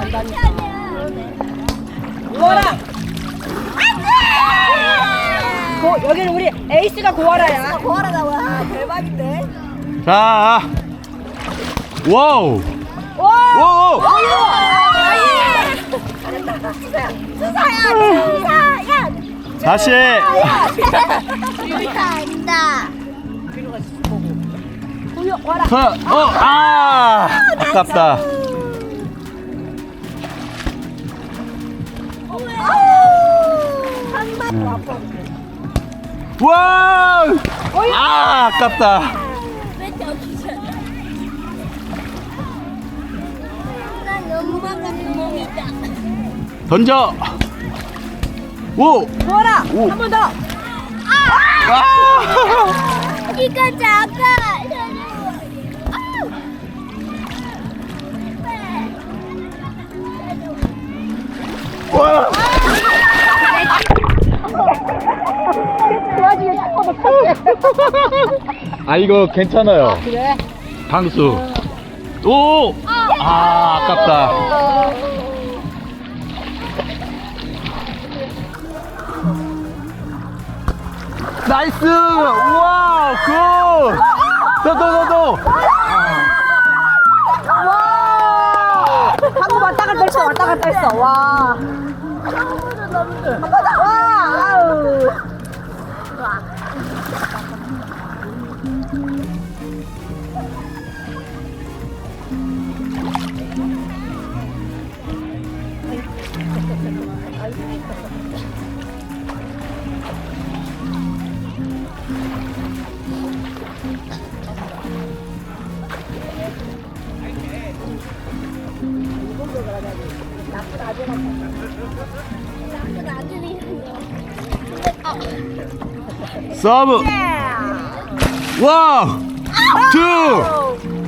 안 다니까. 고아라. 여기는 우리 에이스가 고아라야. 고아라다. 와 대박인데. 자, 와우. 와우. 수사야. 다시. 유리가 안다. 고아라. 아깝다. 와, 아깝다. 왜 저기서? 난 넘어가는 몸이다. 던져. 오. 고아라. 오. 한 번 더. 이거 작아. 와. 아, 이거 괜찮아요. 그래. 방수. 오. 아깝다. 나이스. 우와, 굿. 더. 와. 방금 왔다 갔다 했어. 와. 한 번 더. 와. 아우. 서브. 와. 투.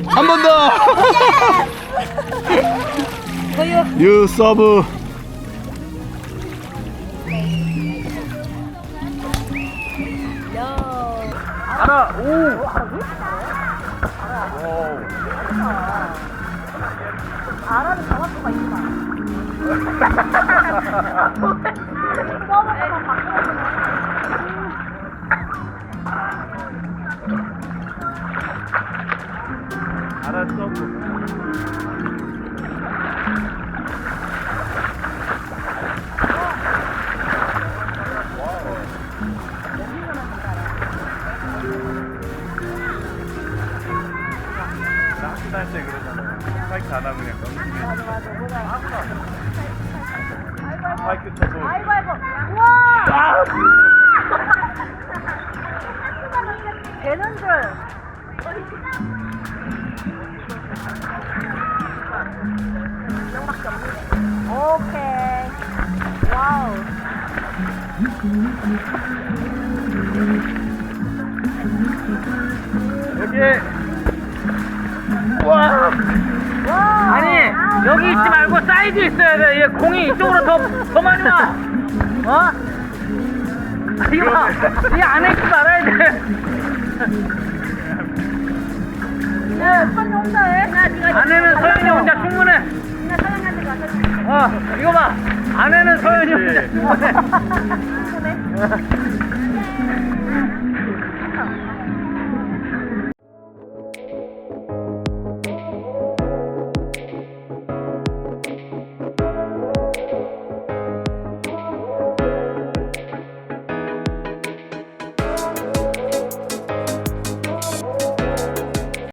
한 번 더. 유 서브. 하나. 오. 아라는 정확도가 있구나. 알았어. 학교 다닐 때 그러잖아요. 스파이크 안 하고 그냥 스파이크 쳐도. 아이고. 우와. 되는 줄. 오케이. 와우. 여기. 와. 아니 여기 있지 말고 사이드 있어야 돼. 얘 공이 이쪽으로 더 많이 와. 어? 이거 이 안에 있지 말아야 돼. 야, 선이 혼자 해. 안에는 서현이 혼자 충분해. 이거 봐. 안에는 서현이 혼자 충분해.